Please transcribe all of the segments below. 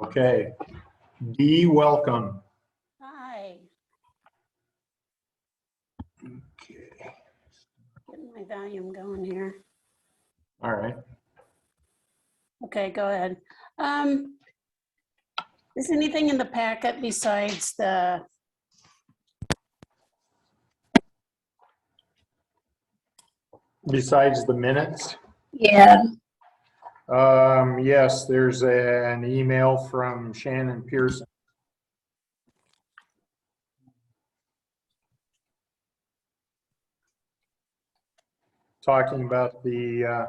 Okay. Dee, welcome. Hi. Okay. Getting my volume going here. All right. Okay, go ahead. Is anything in the packet besides the, Besides the minutes? yeah, Yes, there's an email from Shannon Pearson. Talking about the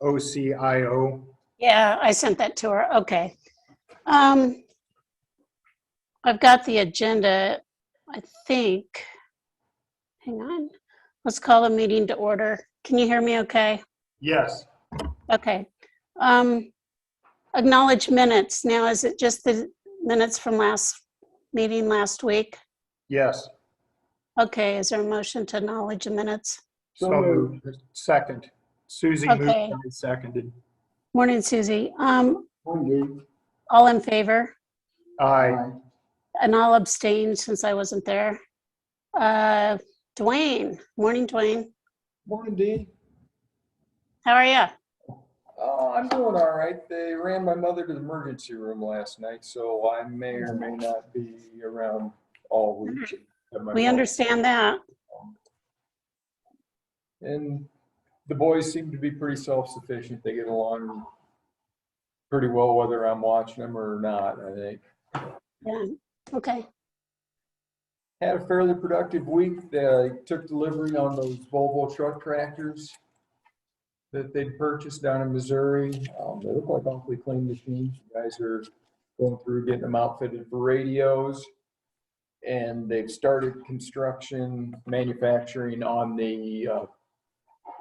OCIO. yeah, I sent that to her. Okay. I've got the agenda, I think. Hang on. Let's call the meeting to order. Can you hear me okay? Yes. Okay. Acknowledge minutes. Now, is it just the minutes from last meeting last week? Yes. Okay, is there a motion to acknowledge the minutes? So moved. Second. Susie moved Okay. and seconded. Morning, Susie. Morning. All in favor? Aye. And I'll abstain since I wasn't there. Dwayne. Morning, Dwayne. Morning, Dee. How are you? Oh, I'm doing all right. They ran my mother to the emergency room last night, so I may or may not be around all week. We understand that. And the boys seem to be pretty self-sufficient. They get along pretty well whether I'm watching them or not, I think. Yeah. Okay. Had a fairly productive week. They took delivery on those Volvo truck tractors that they'd purchased down in Missouri. They look like awfully clean machines. You guys are going through getting them outfitted for radios. And they've started construction, manufacturing on the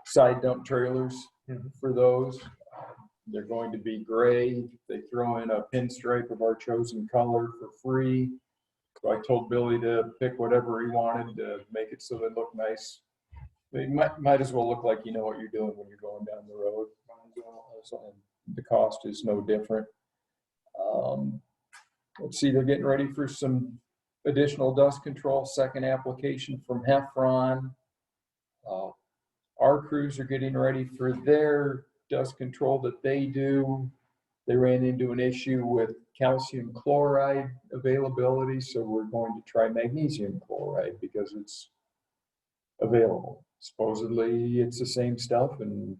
side dump trailers for those. They're going to be gray. They throw in a pinstripe of our chosen color for free. So I told Billy to pick whatever he wanted to make it so they look nice. They might as well look like you know what you're doing when you're going down the road. The cost is no different. Let's see, they're getting ready for some additional dust control, second application from Heffron. Our crews are getting ready for their dust control that they do. They ran into an issue with calcium chloride availability, so we're going to try magnesium chloride because it's available. Supposedly it's the same stuff, and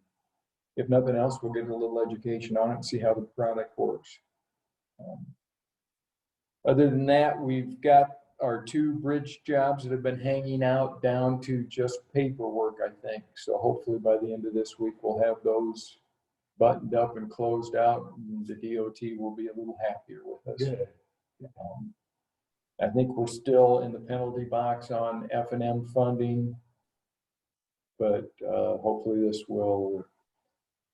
if nothing else, we'll get a little education on it and see how the product works. Other than that, we've got our 2 bridge jobs that have been hanging out down to just paperwork, I think. So hopefully by the end of this week, we'll have those buttoned up and closed out, and the DOT will be a little happier with us. Good. I think we're still in the penalty box on F&M funding, but hopefully this will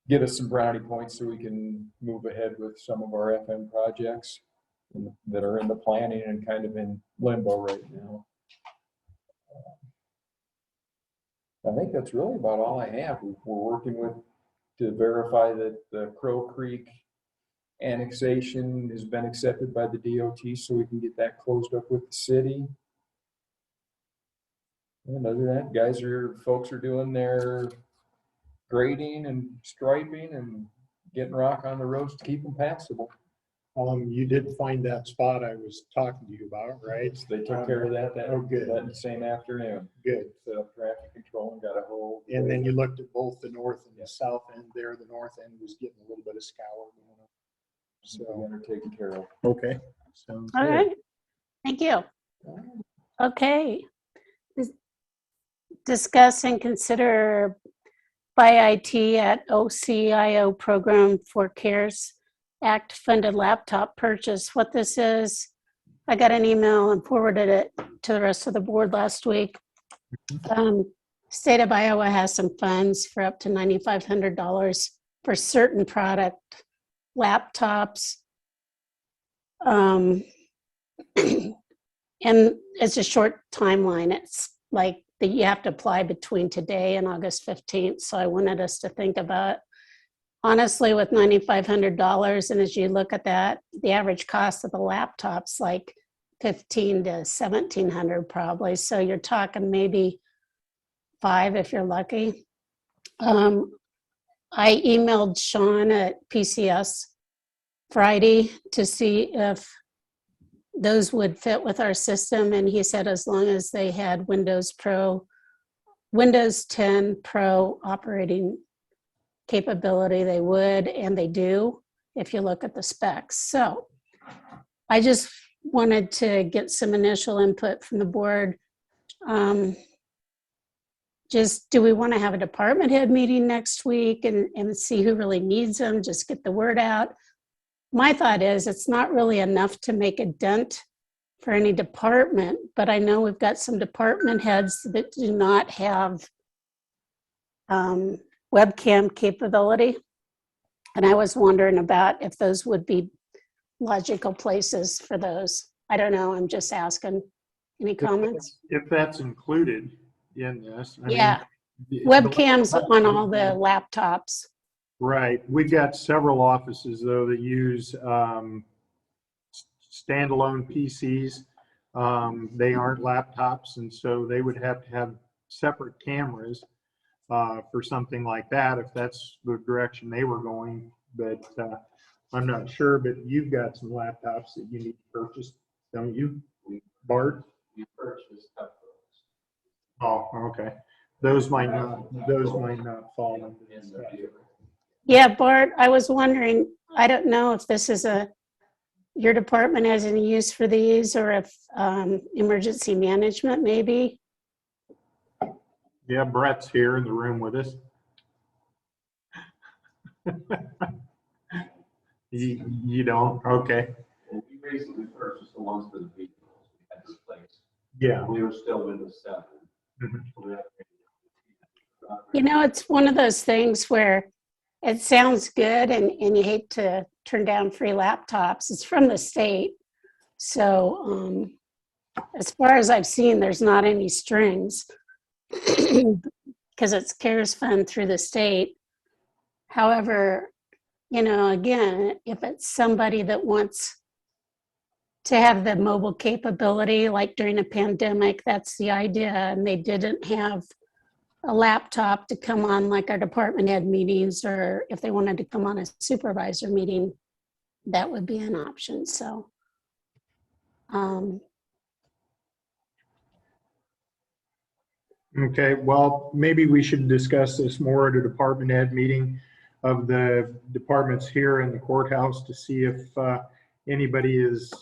get us some brownie points so we can move ahead with some of our FM projects that are in the planning and kind of in limbo right now. I think that's really about all I have. We're working with to verify that the Crow Creek annexation has been accepted by the DOT so we can get that closed up with the city. And other than that, folks are doing their grading and striping and getting rock on the roads to keep them passable. You did find that spot I was talking to you about, right? So they took care of that. Oh, good. That same afternoon. Good. Set up traffic control and got a whole. And then you looked at both the north and the south end there. The north end was getting a little bit of scour going on. So They're taken care of. okay. Sounds All good. right. Thank you. Okay. Discuss and consider buy IT at OCIO program for CARES Act funded laptop purchase. What this is, I got an email and forwarded it to the rest of the board last week. State of Iowa has some funds for up to $9,500 for certain product laptops. And it's a short timeline. It's like that you have to apply between today and August 15th. So I wanted us to think about honestly, with $9,500, and as you look at that, the average cost of the laptop's like $1,500 to $1,700 probably. So you're talking maybe $5,000 if you're lucky. I emailed Sean at PCS Friday to see if those would fit with our system, and he said as long as they had Windows 10 Pro operating capability, they would, and they do if you look at the specs. So I just wanted to get some initial input from the board. Just, do we want to have a department head meeting next week and see who really needs them, just get the word out? My thought is it's not really enough to make a dent for any department, but I know we've got some department heads that do not have webcam capability. And I was wondering about if those would be logical places for those. I don't know, I'm just asking. Any comments? If that's included in this. I mean, Yeah, webcams on all the laptops. Right. We've got several offices, though, that use standalone PCs. They aren't laptops, and so they would have to have separate cameras for something like that, if that's the direction they were going. But I'm not sure, but you've got some laptops that you need to purchase, don't you, Bart? We purchased a couple Oh, okay. Those might not fall into this. Yeah, Bart, I was wondering, I don't know if this is your department has any use for these, or if emergency management maybe. Yeah, Brett's here in the room with us. You don't? Okay. Well, we recently purchased the ones for the vehicles we had to replace. Yeah. We were still Windows 7. Mhm. You know, it's one of those things where it sounds good and you hate to turn down free laptops. It's from the state. So as far as I've seen, there's not any strings because it's CARES fund through the state. However, you know, again, if it's somebody that wants to have the mobile capability, like during a pandemic, that's the idea, and they didn't have a laptop to come on like our department head meetings, or if they wanted to come on a supervisor meeting, that would be an option. So Okay, well, maybe we should discuss this more at a department head meeting of the departments here in the courthouse to see if anybody is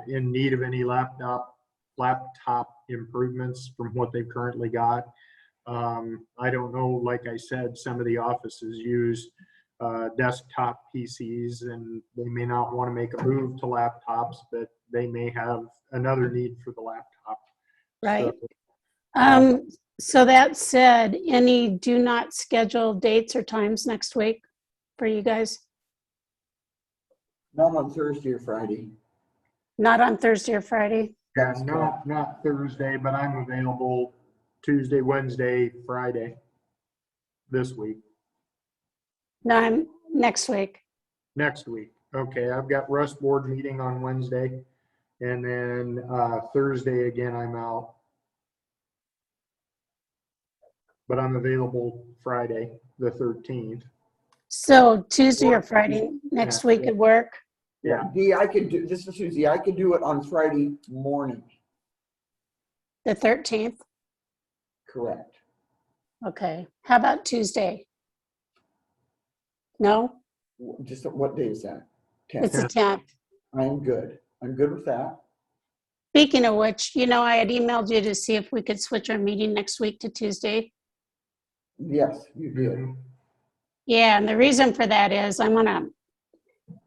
in need of any laptop improvements from what they've currently got. I don't know, like I said, some of the offices use desktop PCs, and they may not want to make a move to laptops, but they may have another need for the laptop. right. So, So that said, any do not schedule dates or times next week for you guys? Not on Thursday or Friday. Not on Thursday or Friday? That's not Thursday, but I'm available Tuesday, Wednesday, Friday this week. No, I'm next week. Next week. Okay, I've got Rust Board meeting on Wednesday, and then Thursday again I'm out. But I'm available Friday, the 13th. So Tuesday or Friday next week could work? Yeah. Dee, I could do, this is Tuesday, I could do it on Friday morning. The 13th? Correct. Okay. How about Tuesday? No? Just what day is that? It's 10th. the 10th. I'm good. I'm good with that. Speaking of which, you know, I had emailed you to see if we could switch our meeting next week to Tuesday. Yes, you did. Yeah, and the reason for that is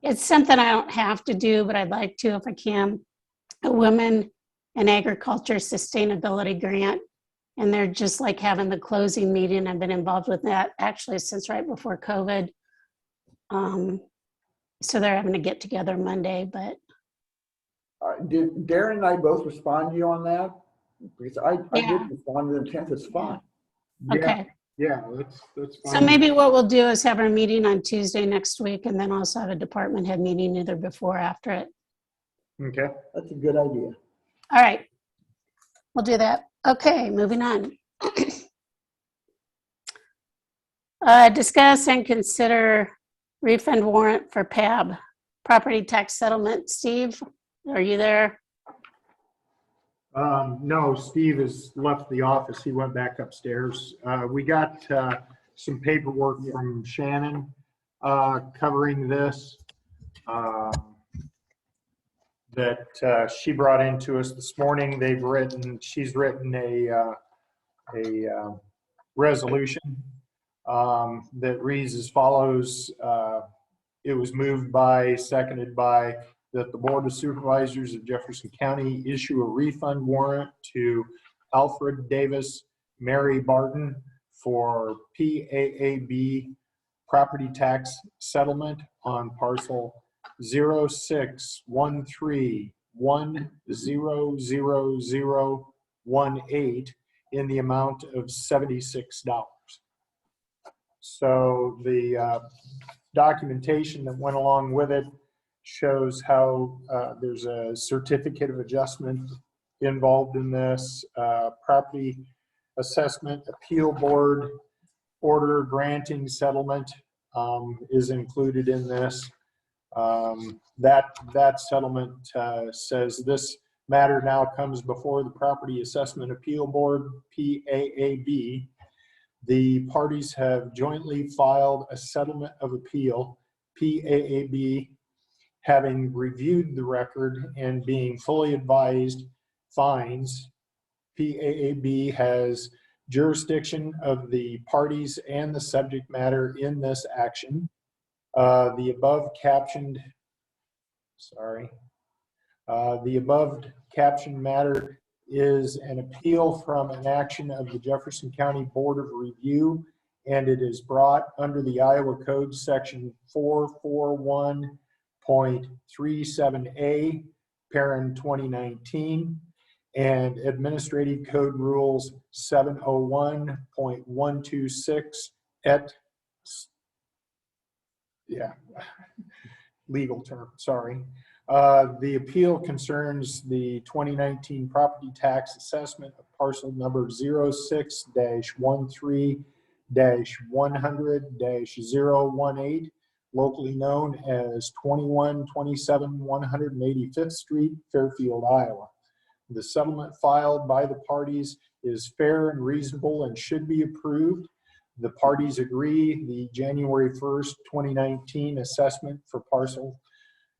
it's something I don't have to do, but I'd like to if I can. A Women in Agriculture Sustainability Grant. And they're just like having the closing meeting. I've been involved with that actually since right before COVID. So they're having to get together Monday, but. Did Darren and I both respond to you on that? Because I Yeah. did respond to the 10th, it's fine. Okay. Yeah, that's fine. So maybe what we'll do is have our meeting on Tuesday next week and then also have a department head meeting either before or after it. Okay. That's a good idea. All right. We'll do that. Okay, moving on. Discuss and consider refund warrant for PAB, property tax settlement. Steve, are you there? No, Steve has left the office. He went back upstairs. We got some paperwork from Shannon covering this that she brought into us this morning. She's written a resolution that reads as follows. It was moved by, seconded by, that the Board of Supervisors of Jefferson County issue a refund warrant to Alfred Davis, Mary Barton for PAAB property tax settlement on parcel 0613100018 in the amount of $76. So the documentation that went along with it shows how there's a certificate of adjustment involved in this. Property assessment appeal board order granting settlement is included in this. That settlement says this matter now comes before the Property Assessment Appeal Board, PAAB. The parties have jointly filed a settlement of appeal. PAAB, having reviewed the record and being fully advised, finds PAAB has jurisdiction of the parties and the subject matter in this action. The above captioned matter is an appeal from an action of the Jefferson County Board of Review, and it is brought under the Iowa Code section 441.37A, parent 2019, and Administrative Code Rules 701.126 et, legal term, sorry. The appeal concerns the 2019 property tax assessment of parcel number 06-13-100-018, locally known as 2127 185th Street, Fairfield, Iowa. The settlement filed by the parties is fair and reasonable and should be approved. The parties agree the January 1st, 2019 assessment for parcel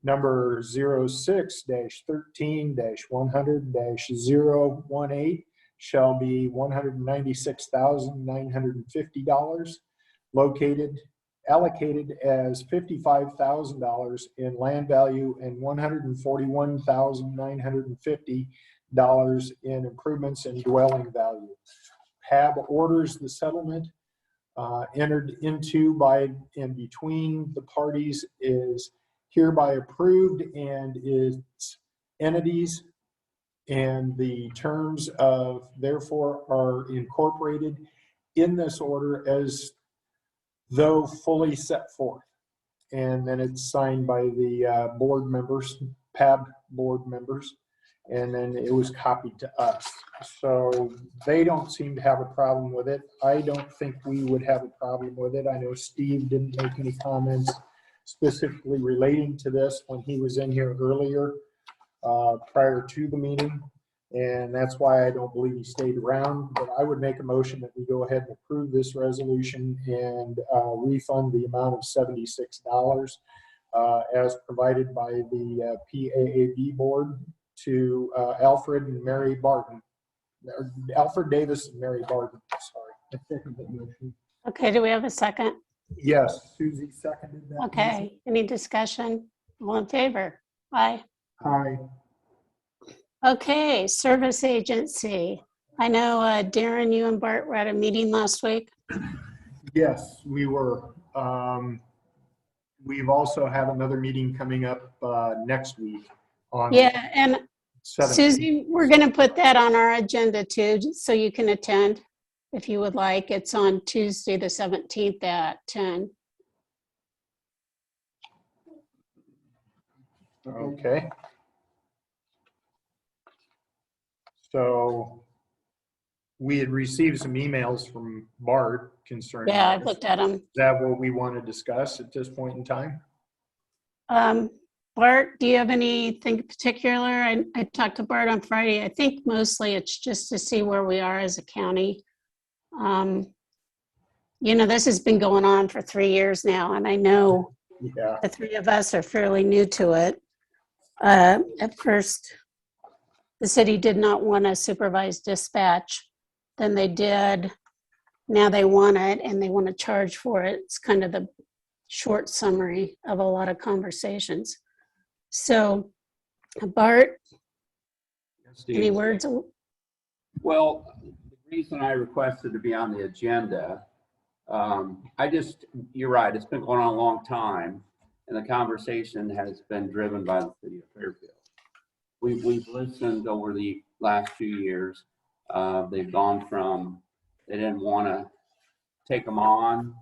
number 06-13-100-018 shall be $196,950, allocated as $55,000 in land value and $141,950 in improvements in dwelling value. PAB orders the settlement entered into by and between the parties is hereby approved, and its entities and the terms of therefore are incorporated in this order as though fully set forth. And then it's signed by the board members, PAB board members, and then it was copied to us. So they don't seem to have a problem with it. I don't think we would have a problem with it. I know Steve didn't make any comments specifically relating to this when he was in here earlier prior to the meeting, and that's why I don't believe he stayed around. But I would make a motion that we go ahead and approve this resolution and refund the amount of $76 as provided by the PAAB board to Alfred and Mary Barton. Alfred Davis and Mary Barton, sorry. I second that motion. Okay, do we have a second? Yes, Susie seconded that. Okay, any discussion? All in favor? Aye. Aye. Okay, service agency. I know Darren, you and Bart were at a meeting last week. Yes, we were. We've also have another meeting coming up next week on Yeah, and 17th. Susie, we're going to put that on our agenda too, so you can attend. if you would like. It's on Tuesday, the 17th at 10. Okay. So we had received some emails from Bart concerning. Yeah, I've this. looked at them. Is that what we want to discuss at this point in time? Bart, do you have anything particular? I talked to Bart on Friday. I think mostly it's just to see where we are as a county. This has been going on for 3 years now, and I know Yeah. the three of us are fairly new to it. At first, the city did not want a supervised dispatch. Then they did. Now they want it, and they want to charge for it. It's kind of the short summary of a lot of conversations. So, Bart, any words? Well, the reason I requested to be on the agenda, you're right, it's been going on a long time, and the conversation has been driven by the city of Fairfield. We've listened over the last few years. They've gone from, they didn't want to take them on,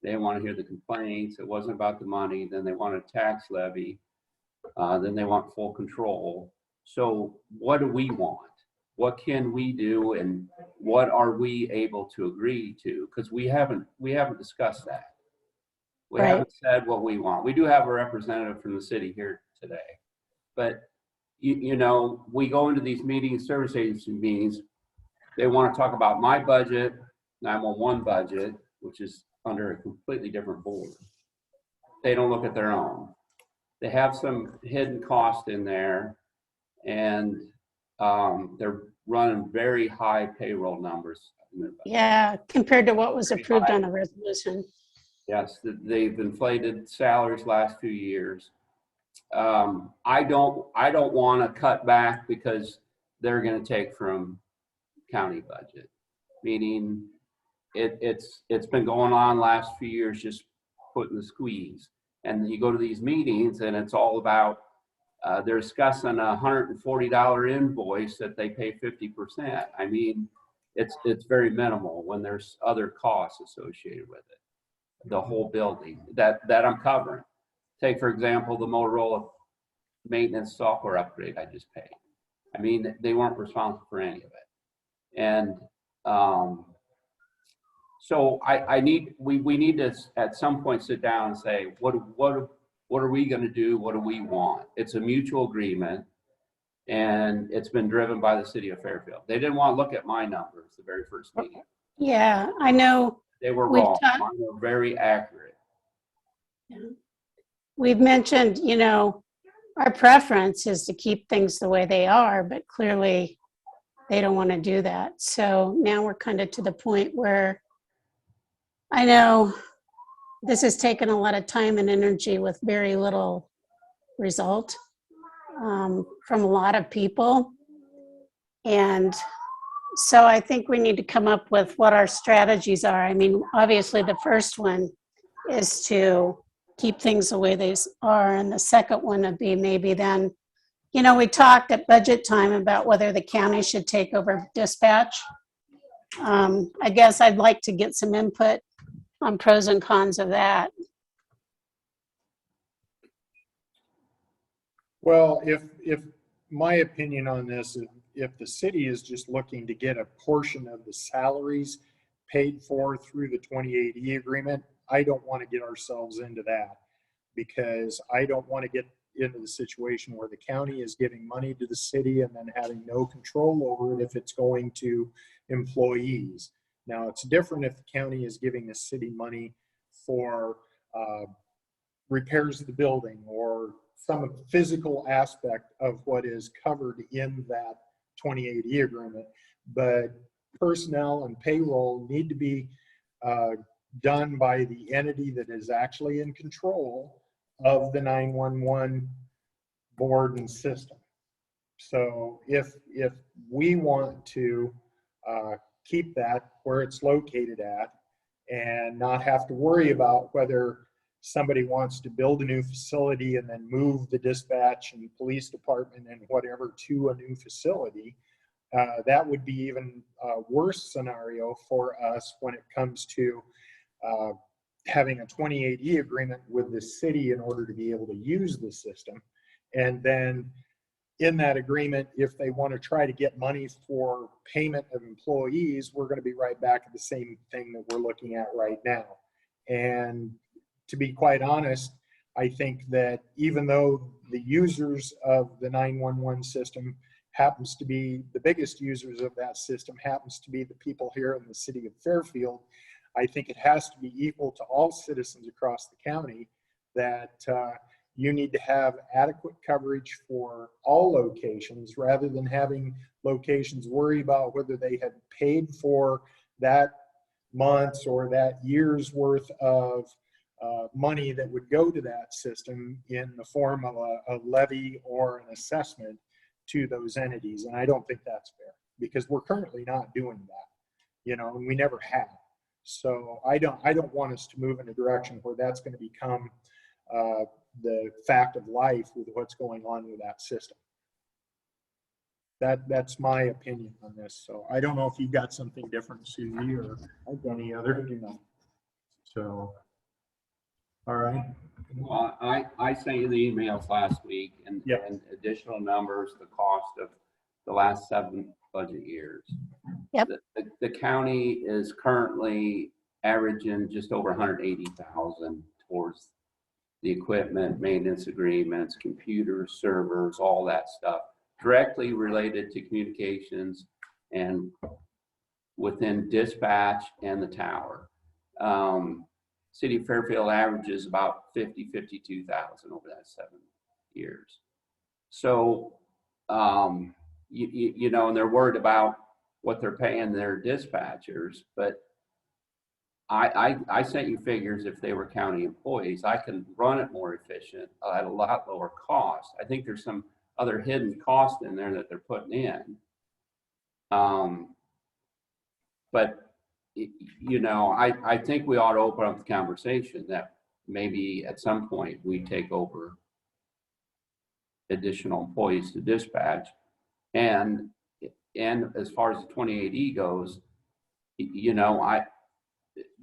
they didn't want to hear the complaints, it wasn't about the money, then they want a tax levy, then they want full control. So what do we want? What can we do, and what are we able to agree to? Because we haven't discussed that. We Right. haven't said what we want. We do have a representative from the city here today, but we go into these meetings, service agency meetings, they want to talk about my budget, 911 budget, which is under a completely different board. They don't look at their own. They have some hidden cost in there, and they're running very high payroll numbers. Yeah, compared to what was Pretty approved high. on the resolution. Yes, they've inflated salaries last few years. I don't want to cut back because they're going to take from county budget. Meaning, it's been going on last few years, just putting the squeeze. And you go to these meetings, and it's all about they're discussing a $140 invoice that they pay 50%. I mean, it's very minimal when there's other costs associated with it. The whole building that I'm covering. Take, for example, the Motorola maintenance software upgrade I just paid. I mean, they weren't responsible for any of it. And so we need to at some point sit down and say, what are we going to do? What do we want? It's a mutual agreement, and it's been driven by the city of Fairfield. They didn't want to look at my numbers the very first meeting. Yeah, I know. They were We've wrong. talked- Mine were very accurate. We've mentioned, our preference is to keep things the way they are, but clearly they don't want to do that. So now we're kind of to the point where I know this has taken a lot of time and energy with very little result from a lot of people. And so I think we need to come up with what our strategies are. I mean, obviously the first one is to keep things the way they are. And the second one would be maybe then, we talked at budget time about whether the county should take over dispatch. I guess I'd like to get some input on pros and cons of that. Well, if my opinion on this, if the city is just looking to get a portion of the salaries paid for through the 2080 agreement, I don't want to get ourselves into that, because I don't want to get into the situation where the county is giving money to the city and then having no control over it if it's going to employees. Now, it's different if the county is giving the city money for repairs of the building or some physical aspect of what is covered in that 2080 agreement. But personnel and payroll need to be done by the entity that is actually in control of the 911 board and system. So if we want to keep that where it's located at and not have to worry about whether somebody wants to build a new facility and then move the dispatch and police department and whatever to a new facility, That would be even a worse scenario for us when it comes to having a 28E agreement with the city in order to be able to use the system. And then in that agreement, if they want to try to get money for payment of employees, we're going to be right back at the same thing that we're looking at right now. And to be quite honest, I think that even though the users of the 911 system happens to be the biggest users of that system happens to be the people here in the city of Fairfield, I think it has to be equal to all citizens across the county that you need to have adequate coverage for all locations rather than having locations worry about whether they had paid for that month's or that year's worth of money that would go to that system in the form of a levy or an assessment to those entities. And I don't think that's fair because we're currently not doing that, and we never have. So I don't want us to move in a direction where that's going to become the fact of life with what's going on with that system. That's my opinion on this. So I don't know if you've got something different, Susie, or any other. So, all right. Well, I sent you the emails last week and additional numbers, the cost of the last 7 budget years. Yep. The county is currently averaging just over 180,000 towards the equipment, maintenance agreements, computers, servers, all that stuff, directly related to communications and within dispatch and the tower. City of Fairfield averages about 52,000 over that 7 years. So, and they're worried about what they're paying their dispatchers, but I sent you figures if they were county employees, I can run it more efficient at a lot lower cost. I think there's some other hidden cost in there that they're putting in. But I think we ought to open up the conversation that maybe at some point we take over additional employees to dispatch. And as far as the 28E goes,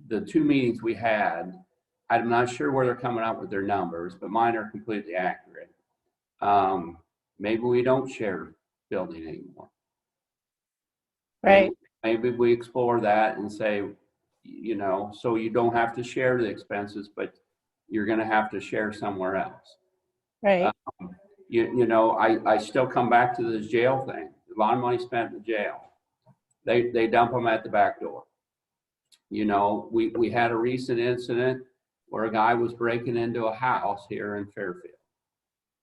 the 2 meetings we had, I'm not sure where they're coming up with their numbers, but mine are completely accurate. Maybe we don't share building anymore. Right. Maybe we explore that and say, so you don't have to share the expenses, but you're going to have to share somewhere else. Right. I still come back to this jail thing. A lot of money spent in the jail. They dump them at the back door. We had a recent incident where a guy was breaking into a house here in Fairfield.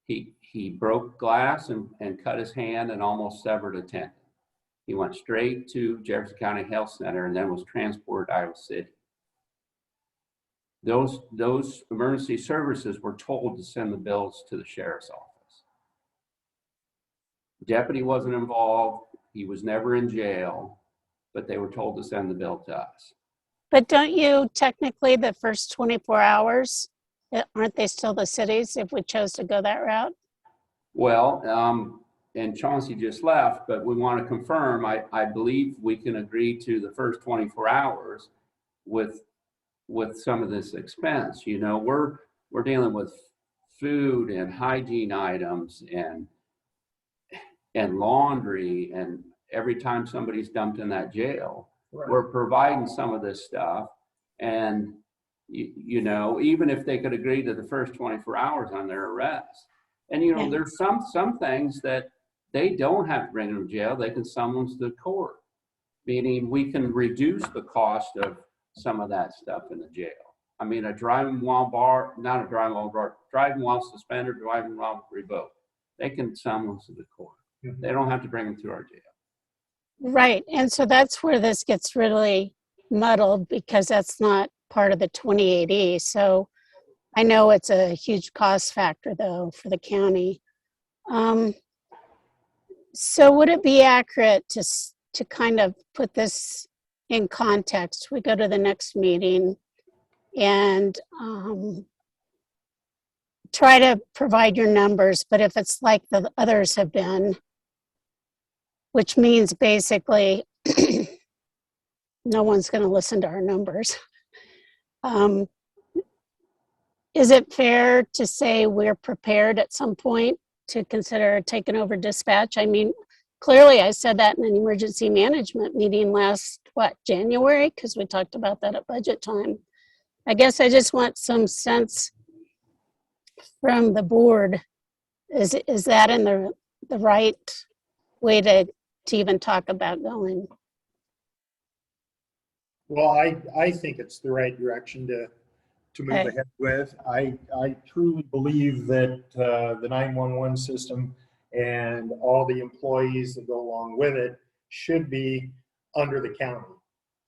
He broke glass and cut his hand and almost severed a tendon. He went straight to Jefferson County Health Center and then was transported to Iowa City. Those emergency services were told to send the bills to the sheriff's office. The deputy wasn't involved. He was never in jail, but they were told to send the bill to us. But don't you technically the first 24 hours, aren't they still the cities if we chose to go that route? Well, and Chauncey just left, but we want to confirm, I believe we can agree to the first 24 hours with some of this expense. We're dealing with food and hygiene items and laundry, and every time somebody's dumped in that jail, right, we're providing some of this stuff. And even if they could agree to the first 24 hours on their arrest, and there's some things that they don't have to bring them to jail, they can summons to court, meaning we can reduce the cost of some of that stuff in the jail. I mean, driving while suspended, driving while revoked, they can summons to the court. Mm-hmm. They don't have to bring them to our jail. Right, and so that's where this gets really muddled because that's not part of the 28E. So I know it's a huge cost factor though for the county. So would it be accurate to kind of put this in context? We go to the next meeting and try to provide your numbers, but if it's like the others have been, which means basically no one's going to listen to our numbers. Is it fair to say we're prepared at some point to consider taking over dispatch? I mean, clearly I said that in an emergency management meeting last, January? Because we talked about that at budget time. I guess I just want some sense from the board. Is that in the right way to even talk about going? Well, I think it's the right direction to move Okay. ahead with. I truly believe that the 911 system and all the employees that go along with it should be under the county.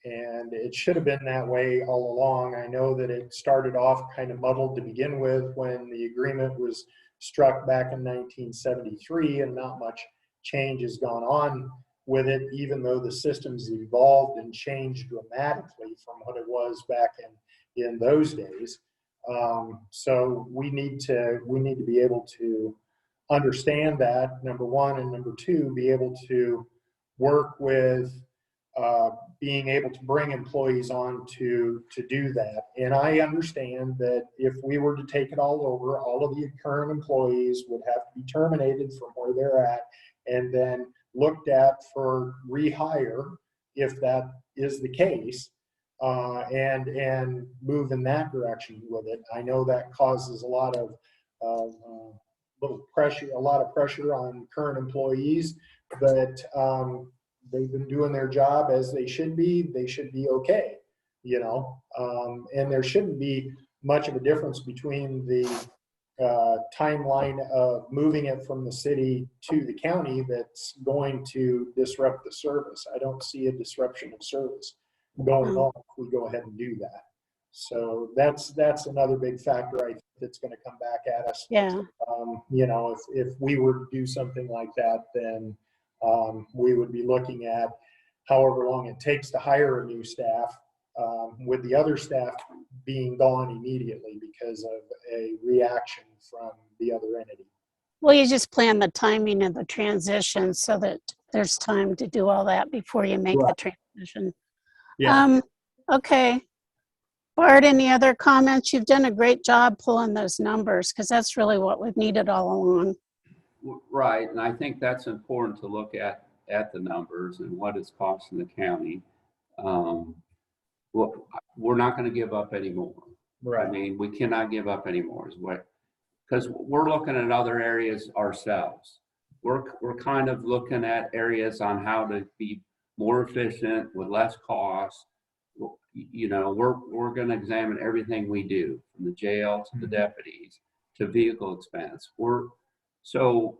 And it should have been that way all along. I know that it started off kind of muddled to begin with when the agreement was struck back in 1973, and not much change has gone on with it, even though the system's evolved and changed dramatically from what it was back in those days. So we need to be able to understand that, number one, and number two, be able to work with being able to bring employees on to do that. And I understand that if we were to take it all over, all of the current employees would have to be terminated from where they're at and then looked at for rehire if that is the case, and move in that direction with it. I know that causes a lot of pressure on current employees, but they've been doing their job as they should be. They should be okay, and there shouldn't be much of a difference between the timeline of moving it from the city to the county that's going to disrupt the service. I don't see a disruption of service going on if we go ahead and do that. So that's another big factor I think that's going to come back at us. Yeah. If we were to do something like that, then we would be looking at however long it takes to hire a new staff, with the other staff being gone immediately because of a reaction from the other entity. Well, you just plan the timing of the transition so that there's time to do all that before you make the transition. Yeah. Okay. Bart, any other comments? You've done a great job pulling those numbers because that's really what we've needed all along. Right, and I think that's important to look at the numbers and what it's costing the county. Well, we're not going to give up anymore. Right. I mean, we cannot give up anymore, because we're looking at other areas ourselves. We're kind of looking at areas on how to be more efficient with less cost. We're going to examine everything we do, from the jail to the deputies to vehicle expense. So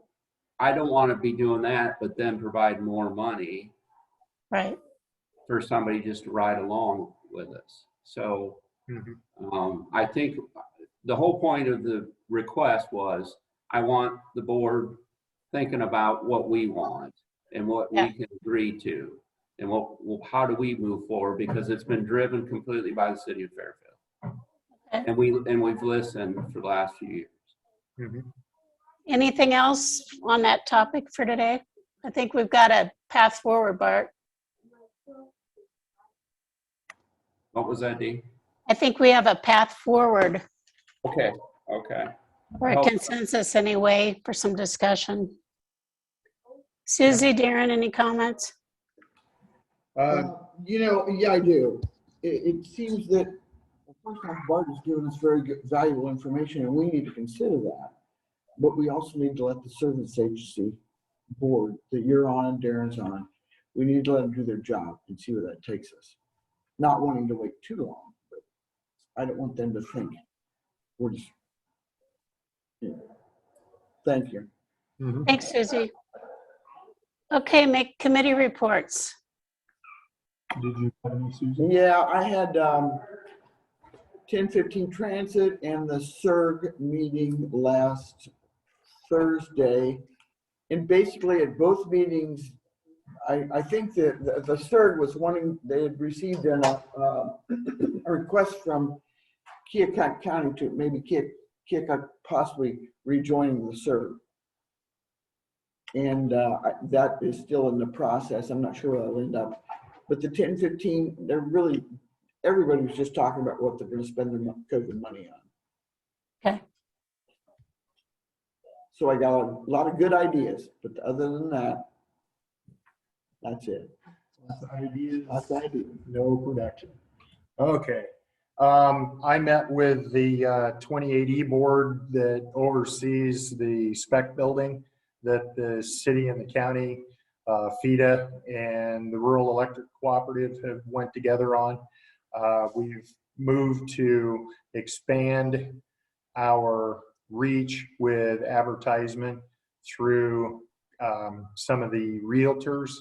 I don't want to be doing that, but then provide more money Right. for somebody just to ride along with us. So I think the whole point of the request was I want the board thinking about what we want and what we can agree to, and how do we move forward, because it's been driven completely by the city of Fairfield. Okay. And we've listened for the last few years. Anything else on that topic for today? I think we've got a path forward, Bart. What was that, Dee? I think we have a path forward, Okay. or a consensus anyway, for some discussion. Susie, Darren, any comments? Yeah, I do. It seems that, first off, Bart has given us very good, valuable information, and we need to consider that. But we also need to let the service agency board that you're on and Darren's on, we need to let them do their job and see where that takes us. Not wanting to wait too long, but I don't want them to think we're just, Thank you. Thanks, Susie. Okay, make committee reports. Did you have any, Susan? Yeah, I had 1015 Transit and the SERG meeting last Thursday. And basically at both meetings, I think that the SERG was wanting, they had received a request from Keokuk County to maybe Keokuk possibly rejoining the SERG. And that is still in the process. I'm not sure where I'll end up. But the 10, 15, they're really, everybody was just talking about what they're going to spend their COVID money on. Okay. So I got a lot of good ideas, but other than that, that's it. Lots of ideas. Lots of ideas. No production. Okay. I met with the 28E board that oversees the spec building that the city and the county, FEDA and the Rural Electric Cooperative have went together on. We've moved to expand our reach with advertisement through some of the realtors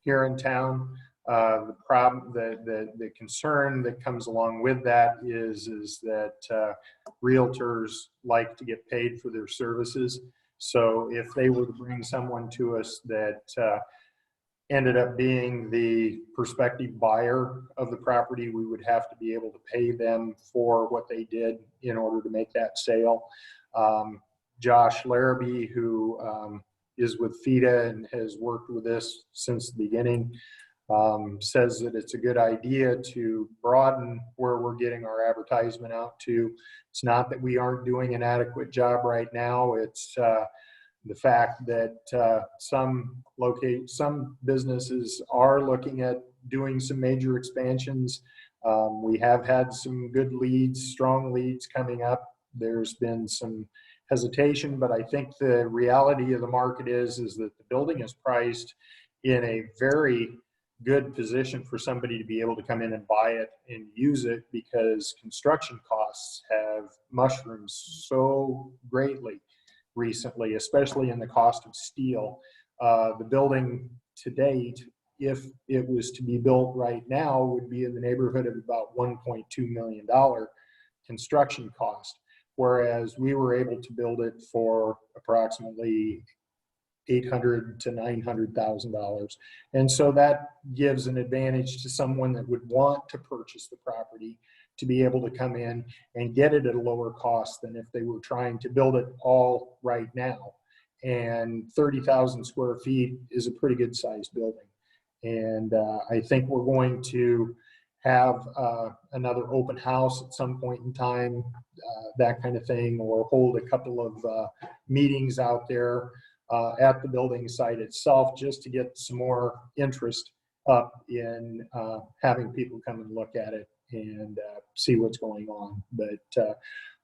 here in town. The problem, the concern that comes along with that is that realtors like to get paid for their services. So if they were to bring someone to us that ended up being the prospective buyer of the property, we would have to be able to pay them for what they did in order to make that sale. Josh Larrabee, who is with FEDA and has worked with us since the beginning, says that it's a good idea to broaden where we're getting our advertisement out to. It's not that we aren't doing an adequate job right now. It's the fact that some businesses are looking at doing some major expansions. We have had some good leads, strong leads coming up. There's been some hesitation, but I think the reality of the market is that the building is priced in a very good position for somebody to be able to come in and buy it and use it, because construction costs have mushroomed so greatly recently, especially in the cost of steel. The building to date, if it was to be built right now, would be in the neighborhood of about $1.2 million construction cost, whereas we were able to build it for approximately $800,000 to $900,000. And so that gives an advantage to someone that would want to purchase the property to be able to come in and get it at a lower cost than if they were trying to build it all right now. And 30,000 square feet is a pretty good sized building. And I think we're going to have another open house at some point in time, that kind of thing, or hold a couple of meetings out there at the building site itself, just to get some more interest up in having people come and look at it and see what's going on. But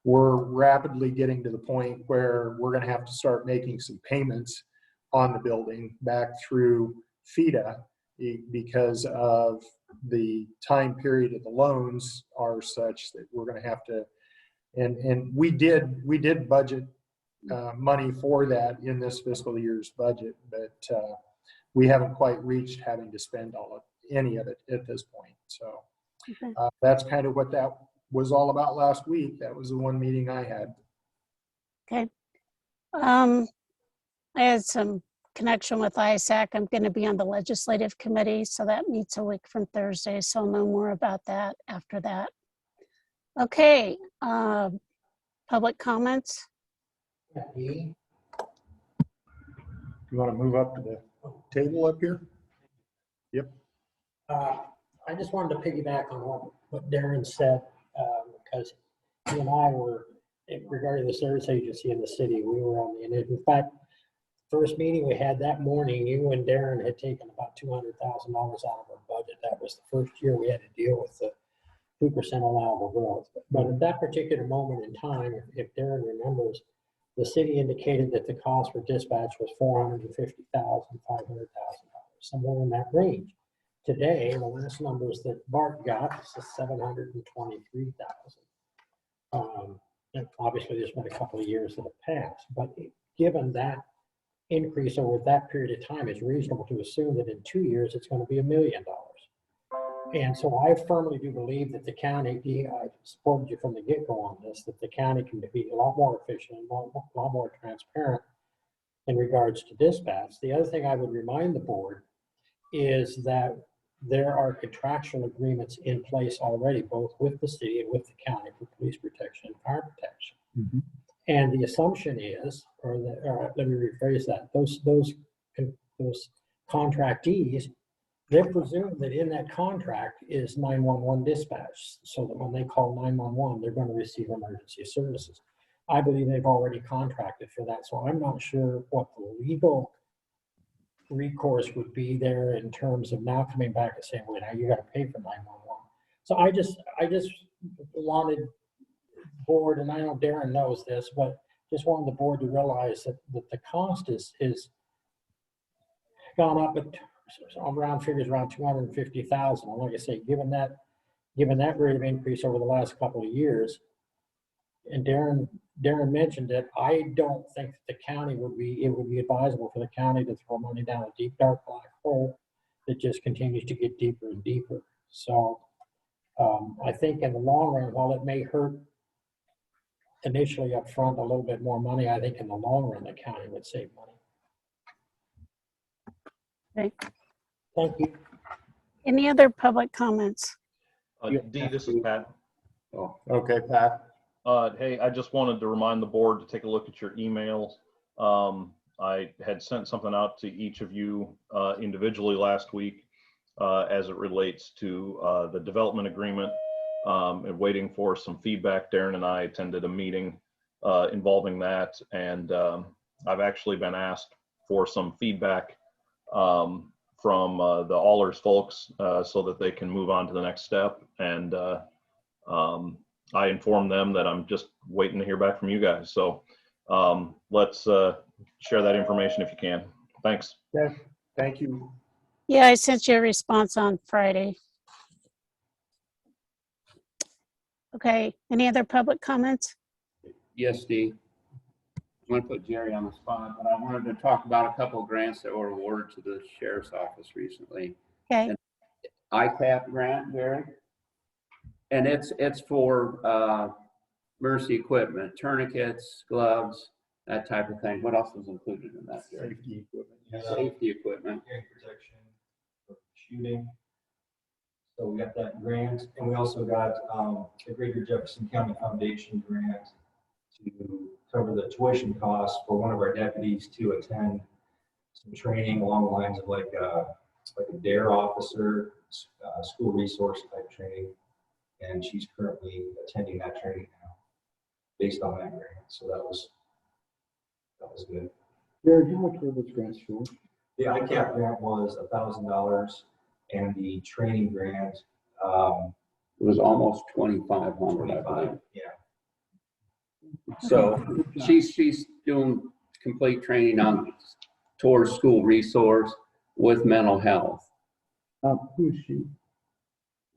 we're rapidly getting to the point where we're going to have to start making some payments on the building back through FEDA, because of the time period of the loans are such that we're going to have to, and we did budget money for that in this fiscal year's budget, but we haven't quite reached having to spend any of it at this point. So that's kind of what that was all about last week. That was the one meeting I had. Okay. I had some connection with ISAC. I'm going to be on the legislative committee, so that meets a week from Thursday. So I'll know more about that after that. Okay. Public comments? You want to move up to the table up here? Yep. I just wanted to piggyback on what Darren said, because he and I were, regarding the service agency in the city, we were on the, and in fact, first meeting we had that morning, you and Darren had taken about $200,000 out of our budget. That was the first year we had to deal with the 2% allowable growth. But at that particular moment in time, if Darren remembers, the city indicated that the cost for dispatch was $450,000, $500,000, somewhere in that range. Today, the last numbers that Bart got is $723,000. And obviously, there's been a couple of years that have passed, but given that increase over that period of time, it's reasonable to assume that in 2 years, it's going to be $1 million. And so I firmly do believe that the county, I supported you from the get-go on this, that the county can be a lot more efficient, a lot more transparent in regards to dispatch. The other thing I would remind the board is that there are contractual agreements in place already, both with the city and with the county, for police protection and fire protection. Mm-hmm. And the assumption is, or let me rephrase that, those those contractees, they presume that in that contract is 911 dispatch, so that when they call 911, they're going to receive emergency services. I believe they've already contracted for that, so I'm not sure what the legal recourse would be there in terms of now coming back and saying, well, now you got to pay for 911. So I just wanted board, and I know Darren knows this, but just wanted the board to realize that the cost is gone up at around figures around 250,000. And like I say, given that rate of increase over the last couple of years, and Darren mentioned it, I don't think that it would be advisable for the county to throw money down a deep, dark black hole that just continues to get deeper and deeper. So I think in the long run, while it may hurt initially up front a little bit more money, I think in the long run, the county would save money. Okay. Thank you. Any other public comments? Dee, this is Pat. Oh, Okay, Pat. Hey, I just wanted to remind the board to take a look at your emails. I had sent something out to each of you individually last week as it relates to the development agreement and waiting for some feedback. Darren and I attended a meeting involving that, and I've actually been asked for some feedback from the Allers folks so that they can move on to the next step. And I informed them that I'm just waiting to hear back from you guys. So let's share that information if you can. Thanks. Okay, thank you. Yeah, I sent you a response on Friday. Okay, any other public comments? yes, Dee. I'm going to put Jerry on the spot, but I wanted to talk about a couple of grants that were awarded to the sheriff's office recently. Okay, ICAP grant, Jerry. And it's for Mercy equipment, tourniquets, gloves, that type of thing. What else was included in that, Jerry? Safety equipment. Safety equipment. Hearing protection for shooting. So we got that grant, and we also got the Greater Jefferson County Foundation grant to cover the tuition costs for one of our deputies to attend some training along the lines of like a DARE officer, school resource type training. And she's currently attending that training now based on that grant. So that was good. Jared, how much were those grants for? The ICAP grant was $1,000, and the training grant, It was almost 2,500, I 25. believe. Yeah. So she's doing complete training on towards school resource with mental health. Who's she?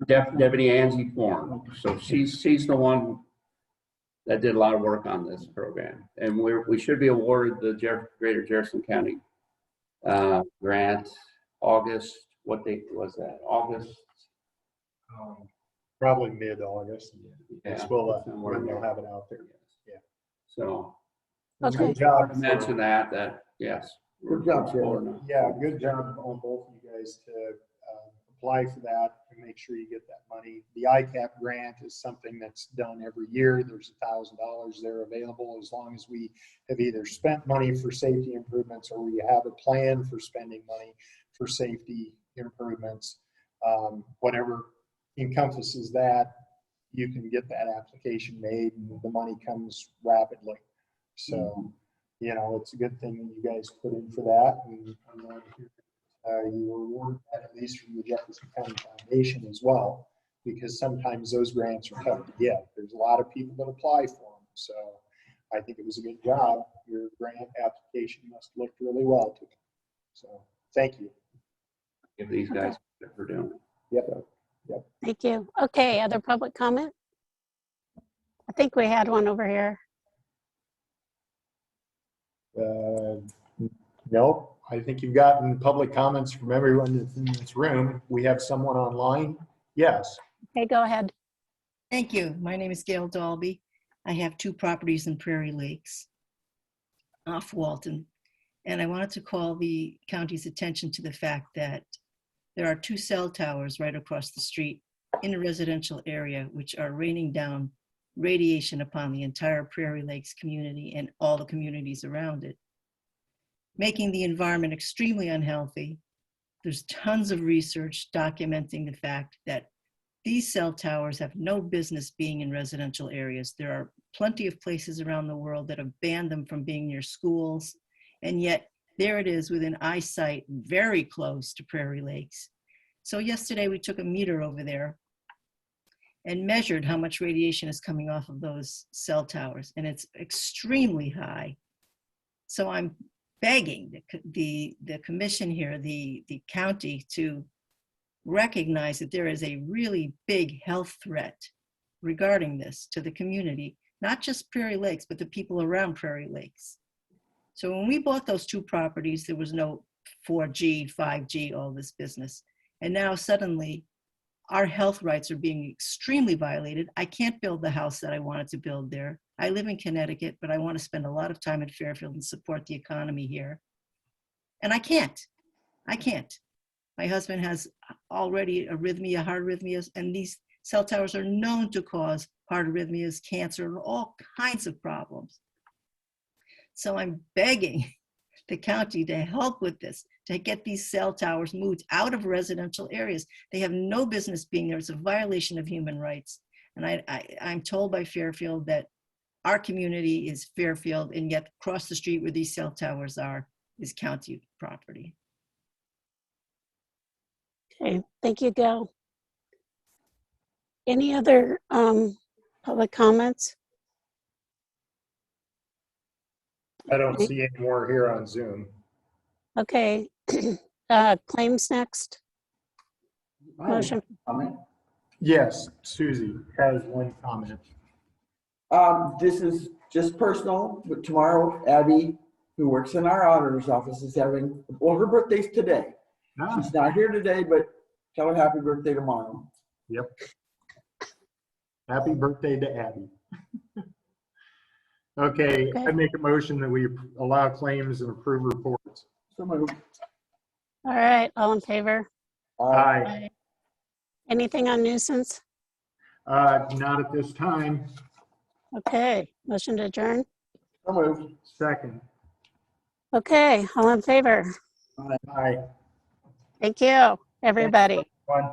Deputy Angie Form. So she's the one that did a lot of work on this program, and we should be awarded the Greater Jefferson County grant August. What date was that? August. Probably mid-August. Yeah, It's well, somewhere when in they'll there. have it out there. Yeah. So okay, Good job. mention that yes. Good job, Jerry. Yeah, good job on both of you guys to apply for that and make sure you get that money. The ICAP grant is something that's done every year. There's $1,000 there available as long as we have either spent money for safety improvements or we have a plan for spending money for safety improvements. Whatever encompasses that, you can get that application made and the money comes rapidly. So, you know, it's a good thing that you guys put in for that. And I'm glad to hear you were awarded that, at least from the Jefferson County Foundation as well, because sometimes those grants are tough to get. There's a lot of people that apply for them. So I think it was a good job. Your grant application must have looked really well to them. So thank you. Give these guys credit for doing it. Yep. thank you. Okay, other public comment? I think we had one over here. No, I think you've gotten public comments from everyone that's in this room. We have someone online. Yes. Okay, go ahead. Thank you. My name is Gail Dalby. I have 2 properties in Prairie Lakes off Walton. And I wanted to call the county's attention to the fact that there are 2 cell towers right across the street in a residential area, which are raining down radiation upon the entire Prairie Lakes community and all the communities around it. making the environment extremely unhealthy. There's tons of research documenting the fact that these cell towers have no business being in residential areas. There are plenty of places around the world that have banned them from being near schools, and yet there it is within eyesight, very close to Prairie Lakes. So yesterday we took a meter over there and measured how much radiation is coming off of those cell towers, and it's extremely high. So I'm begging the commission here, the county, to recognize that there is a really big health threat regarding this to the community, not just Prairie Lakes, but the people around Prairie Lakes. So when we bought those two properties, there was no 4G, 5G, all this business. And now suddenly our health rights are being extremely violated. I can't build the house that I wanted to build there. I live in Connecticut, but I want to spend a lot of time in Fairfield and support the economy here. And I can't. My husband has already arrhythmia, heart arrhythmias, and these cell towers are known to cause heart arrhythmias, cancer, all kinds of problems. So I'm begging the county to help with this, to get these cell towers moved out of residential areas. They have no business being there. It's a violation of human rights. And I'm told by Fairfield that our community is Fairfield, and yet across the street where these cell towers are is county property. Okay, thank you, Gail. Any other public comments? I don't see any more here on Zoom. Okay, claims next. Motion. Comment? Yes, Susie has one comment. This is just personal, but tomorrow Abby, who works in our auditor's office, is having, well, her birthday's today. Ah, She's not here today, but tell her happy birthday tomorrow. yep. Happy birthday to Abby. Okay, I make a motion that we allow claims and approve reports. So moved. All right, all in favor? Aye. Anything on nuisance? Not at this time. Okay, motion to adjourn. So moved. Second. Okay, all in favor? Aye. Thank you, everybody. One.